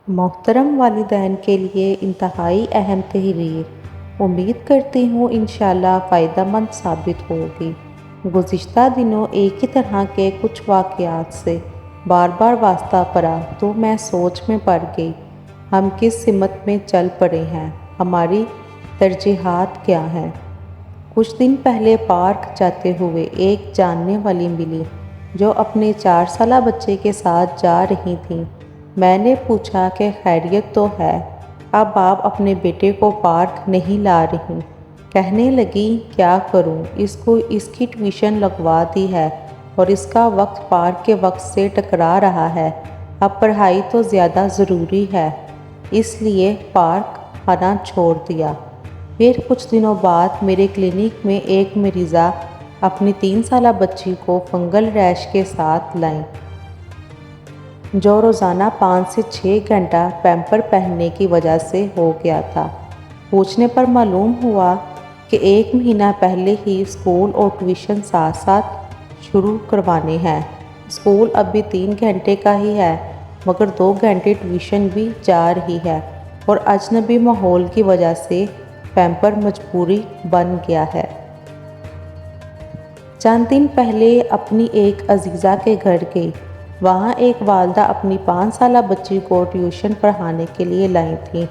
محترم والدین کے لیے انتہائی اہم تحریر، امید کرتی ہوں انشاءاللہ فائدہ مند ثابت ہوگی۔ گزشتہ دنوں ایک ہی طرح کے کچھ واقعات سے بار بار واسطہ پڑا تو میں سوچ میں پڑ گئی، ہم کس سمت میں چل پڑے ہیں، ہماری ترجیحات کیا ہیں۔ کچھ دن پہلے پارک جاتے ہوئے ایک جاننے والی ملی جو اپنے 4 سالہ بچے کے ساتھ جا رہی تھیں۔ میں نے پوچھا کہ خیریت تو ہے، اب آپ اپنے بیٹے کو پارک نہیں لا رہی؟ کہنے لگی کیا کروں، اس کو اس کی ٹیوشن لگوا دی ہے اور اس کا وقت پارک کے وقت سے ٹکرا رہا ہے، اب پڑھائی تو زیادہ ضروری ہے، اس لیے پارک آنا چھوڑ دیا۔ پھر کچھ دنوں بعد میرے کلینک میں ایک مریضہ اپنی 3 سالہ بچی کو فنگل ریش کے ساتھ لائیں، جو روزانہ 5 سے 6 گھنٹہ پیمپر پہننے کی وجہ سے ہو گیا تھا۔ پوچھنے پر معلوم ہوا کہ 1 مہینہ پہلے ہی اسکول اور ٹیوشن ساتھ ساتھ شروع کروانے ہیں۔ اسکول اب بھی 3 گھنٹے کا ہی ہے، مگر 2 گھنٹے ٹیوشن بھی جا رہی ہے اور اجنبی ماحول کی وجہ سے پیمپر مجبوری بن گیا ہے۔ چند دن پہلے اپنی ایک عزیزہ کے گھر گئی، وہاں ایک والدہ اپنی 5 سالہ بچی کو ٹیوشن پڑھانے کے لیے لائی تھیں۔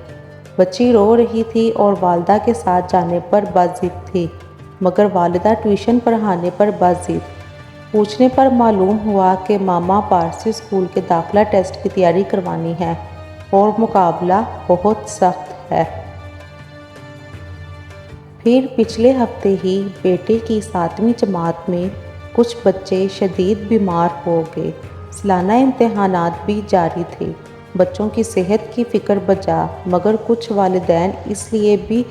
بچی رو رہی تھی اور والدہ کے ساتھ جانے پر بضد تھی، مگر والدہ ٹیوشن پڑھانے پر بضد۔ پوچھنے پر معلوم ہوا کہ ماما پارسی اسکول کے داخلہ ٹیسٹ کی تیاری کروانی ہے اور مقابلہ بہت سخت ہے۔ پھر پچھلے ہفتے ہی بیٹے کی 7ویں جماعت میں کچھ بچے شدید بیمار ہو گئے۔ سالانہ امتحانات بھی جاری تھے۔ بچوں کی صحت کی فکر بجا، مگر کچھ والدین اس لیے بھی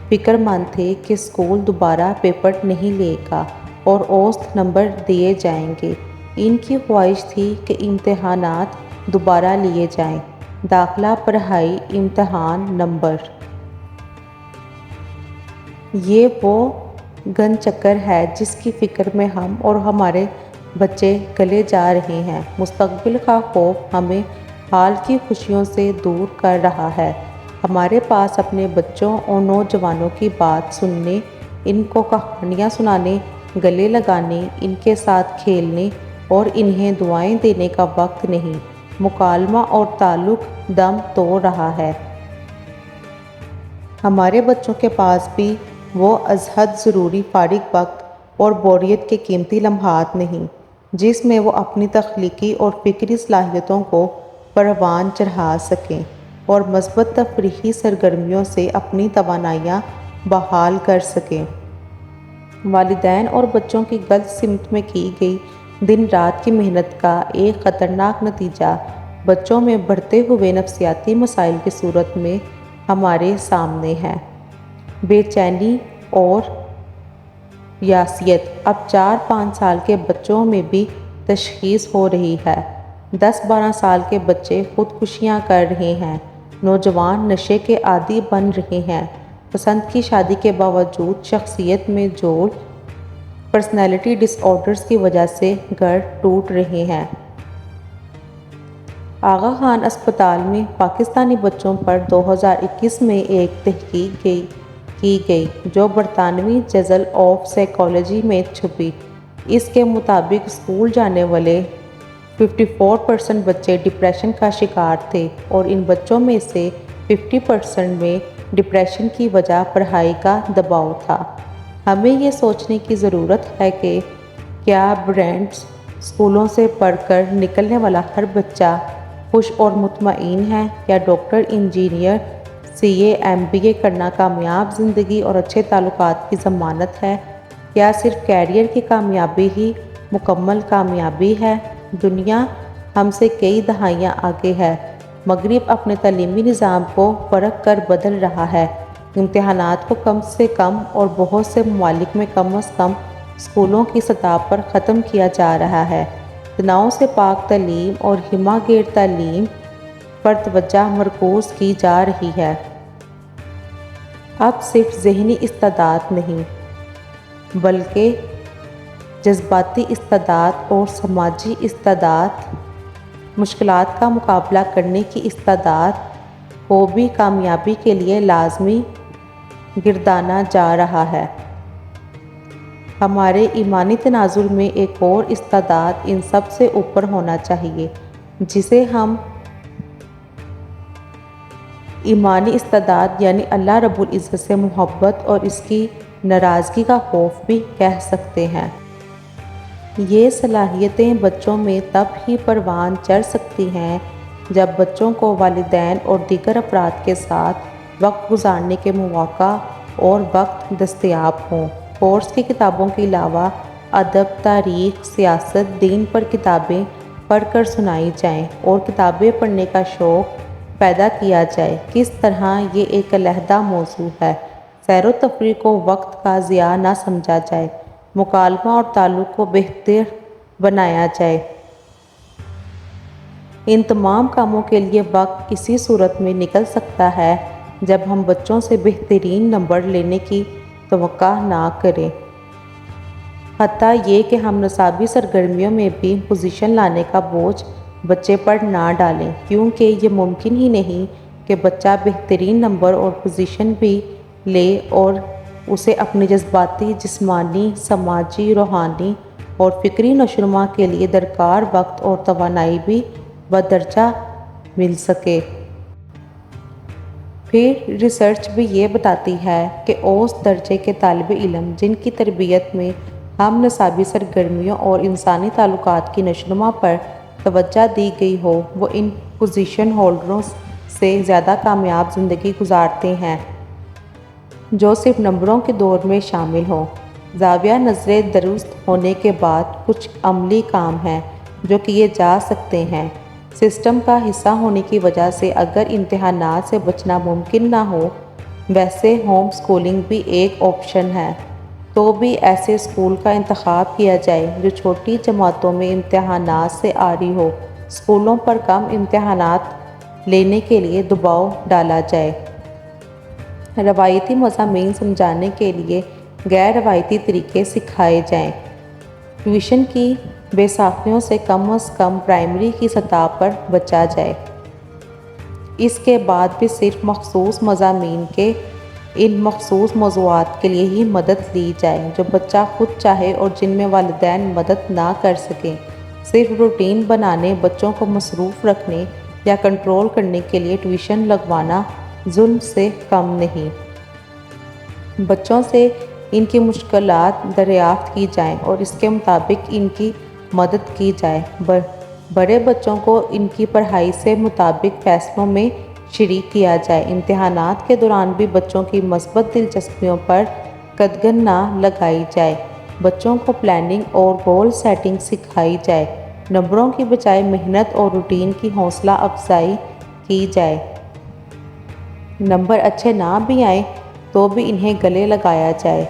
فکر مند تھے کہ اسکول دوبارہ پیپر نہیں لے گا اور اوسط نمبر دیے جائیں گے۔ ان کی خواہش تھی کہ امتحانات دوبارہ لیے جائیں، داخلہ، پڑھائی، امتحان، نمبر۔ یہ وہ گن چکر ہے جس کی فکر میں ہم اور ہمارے بچے گلے جا رہے ہیں۔ مستقبل کا خوف ہمیں حال کی خوشیوں سے دور کر رہا ہے۔ ہمارے پاس اپنے بچوں اور نوجوانوں کی بات سننے، ان کو کہانیاں سنانے، گلے لگانے، ان کے ساتھ کھیلنے اور انہیں دعائیں دینے کا وقت نہیں۔ مکالمہ اور تعلق دم توڑ رہا ہے۔ ہمارے بچوں کے پاس بھی وہ از حد ضروری فارغ وقت اور بوریت کے قیمتی لمحات نہیں، جس میں وہ اپنی تخلیقی اور فکری صلاحیتوں کو پروان چڑھا سکیں اور مثبت تفریحی سرگرمیوں سے اپنی توانائیاں بحال کر سکیں۔ والدین اور بچوں کی غلط سمت میں کی گئی دن رات کی محنت کا ایک خطرناک نتیجہ بچوں میں بڑھتے ہوئے نفسیاتی مسائل کی صورت میں ہمارے سامنے ہے۔ بے چینی اور یأسیت اب 4-5 سال کے بچوں میں بھی تشخیص ہو رہی ہے۔ 10-12 سال کے بچے خودکشیاں کر رہے ہیں، نوجوان نشے کے عادی بن رہے ہیں، پسند کی شادی کے باوجود شخصیت میں جوڑ، پرسنالٹی ڈس آرڈرز کی وجہ سے گھر ٹوٹ رہے ہیں۔ آغا خان اسپتال میں پاکستانی بچوں پر 2021 میں ایک تحقیق کی گئی جو برطانوی جرنل آف سائیکالوجی میں چھپی۔ اس کے مطابق اسکول جانے والے 54% بچے ڈپریشن کا شکار تھے اور ان بچوں میں سے 50% میں ڈپریشن کی وجہ پڑھائی کا دباؤ تھا۔ ہمیں یہ سوچنے کی ضرورت ہے کہ کیا برانڈز اسکولوں سے پڑھ کر نکلنے والا ہر بچہ خوش اور مطمئن ہے، یا ڈاکٹر، انجینئر، CA، MBA کرنا کامیاب زندگی اور اچھے تعلقات کی ضمانت ہے؟ کیا صرف کیریئر کی کامیابی ہی مکمل کامیابی ہے؟ دنیا ہم سے کئی دہائیاں آگے ہے۔ مغرب اپنے تعلیمی نظام کو پرکھ کر بدل رہا ہے۔ امتحانات کو کم سے کم اور بہت سے ممالک میں کم از کم اسکولوں کی سطح پر ختم کیا جا رہا ہے۔ تناؤ سے پاک تعلیم اور ہمہ گیر تعلیم پر توجہ مرکوز کی جا رہی ہے۔ اب صرف ذہنی استعداد نہیں، بلکہ جذباتی استعداد اور سماجی استعداد مشکلات کا مقابلہ کرنے کی استعداد کو بھی کامیابی کے لیے لازمی گردانا جا رہا ہے۔ ہمارے ایمانی تناظر میں ایک اور استعداد ان سب سے اوپر ہونا چاہیے، جسے ہم ایمانی استعداد یعنی اللہ رب العزت سے محبت اور اس کی ناراضگی کا خوف بھی کہہ سکتے ہیں۔ یہ صلاحیتیں بچوں میں تب ہی پروان چڑھ سکتی ہیں جب بچوں کو والدین اور دیگر افراد کے ساتھ وقت گزارنے کے مواقع اور وقت دستیاب ہوں۔ کورس کی کتابوں کے علاوہ ادب، تاریخ، سیاست، دین پر کتابیں پڑھ کر سنائی جائیں اور کتابیں پڑھنے کا شوق پیدا کیا جائے۔ کس طرح یہ ایک علیحدہ موضوع ہے۔ سیر و تفریح کو وقت کا ضیاع نہ سمجھا جائے، مکالمہ اور تعلق کو بہتر بنایا جائے۔ ان تمام کاموں کے لیے وقت اسی صورت میں نکل سکتا ہے جب ہم بچوں سے بہترین نمبر لینے کی توقع نہ کریں۔ حتیٰ یہ کہ ہم نصابی سرگرمیوں میں بھی پوزیشن لانے کا بوجھ بچے پر نہ ڈالیں، کیونکہ یہ ممکن ہی نہیں کہ بچہ بہترین نمبر اور پوزیشن بھی لے اور اسے اپنی جذباتی، جسمانی، سماجی، روحانی اور فکری نشوونما کے لیے درکار وقت اور توانائی بھی بدرجہ مل سکے۔ پھر ریسرچ بھی یہ بتاتی ہے کہ اوسط درجے کے طالب علم جن کی تربیت میں ہم نصابی سرگرمیوں اور انسانی تعلقات کی نشوونما پر توجہ دی گئی ہو، وہ ان پوزیشن ہولڈروں سے زیادہ کامیاب زندگی گزارتے ہیں جو صرف نمبروں کے دور میں شامل ہوں۔ زاویہ نظر درست ہونے کے بعد کچھ عملی کام ہیں جو کیے جا سکتے ہیں۔ سسٹم کا حصہ ہونے کی وجہ سے اگر امتحانات سے بچنا ممکن نہ ہو، ویسے ہوم سکولنگ بھی ایک آپشن ہے، تو بھی ایسے اسکول کا انتخاب کیا جائے جو چھوٹی جماعتوں میں امتحانات سے عاری ہو۔ اسکولوں پر کم امتحانات لینے کے لیے دباؤ ڈالا جائے۔ روایتی مضامین سمجھانے کے لیے غیر روایتی طریقے سکھائے جائیں۔ ٹیوشن کی بے ساختیوں سے کم از کم پرائمری کی سطح پر بچا جائے۔ اس کے بعد بھی صرف مخصوص مضامین کے ان مخصوص موضوعات کے لیے ہی مدد لی جائے جو بچہ خود چاہے اور جن میں والدین مدد نہ کر سکیں۔ صرف روٹین بنانے، بچوں کو مصروف رکھنے یا کنٹرول کرنے کے لیے ٹیوشن لگوانا ظلم سے کم نہیں۔ بچوں سے ان کی مشکلات دریافت کی جائیں اور اس کے مطابق ان کی مدد کی جائے۔ بڑے بچوں کو ان کی پڑھائی سے مطابق فیصلوں میں شریک کیا جائے۔ امتحانات کے دوران بھی بچوں کی مثبت دلچسپیوں پر قدغن نہ لگائی جائے۔ بچوں کو پلاننگ اور گول سیٹنگ سکھائی جائے۔ نمبروں کی بجائے محنت اور روٹین کی حوصلہ افزائی کی جائے۔ نمبر اچھے نہ بھی آئیں تو بھی انہیں گلے لگایا جائے۔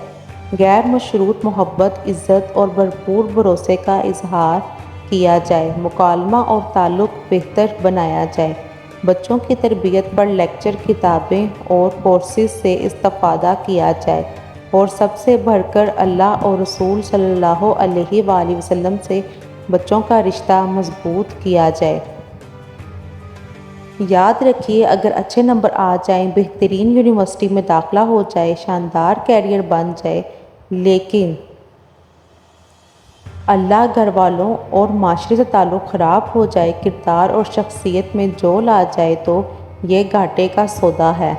غیر مشروط محبت، عزت اور بھرپور بھروسے کا اظہار کیا جائے۔ مکالمہ اور تعلق بہتر بنایا جائے۔ بچوں کی تربیت پر لیکچر، کتابیں اور کورسز سے استفادہ کیا جائے اور سب سے بڑھ کر اللہ اور رسول صلی اللہ علیہ وآلہ وسلم سے بچوں کا رشتہ مضبوط کیا جائے۔ یاد رکھیے، اگر اچھے نمبر آ جائیں، بہترین یونیورسٹی میں داخلہ ہو جائے، شاندار کیریئر بن جائے، لیکن اللہ، گھر والوں اور معاشرے سے تعلق خراب ہو جائے، کردار اور شخصیت میں جول آ جائے تو یہ گھاٹے کا سودا ہے۔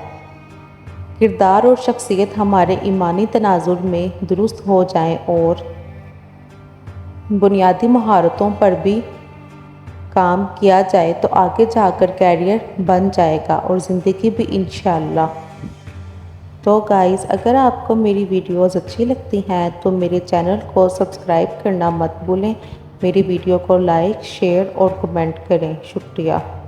کردار اور شخصیت ہمارے ایمانی تناظر میں درست ہو جائیں اور بنیادی مہارتوں پر بھی کام کیا جائے تو آگے جا کر کیریئر بن جائے گا اور زندگی بھی انشاءاللہ۔ تو گائز، اگر آپ کو میری ویڈیوز اچھی لگتی ہیں تو میرے چینل کو سبسکرائب کرنا مت بھولیں۔ میری ویڈیو کو لائک، شیئر اور کمنٹ کریں۔ شکریہ۔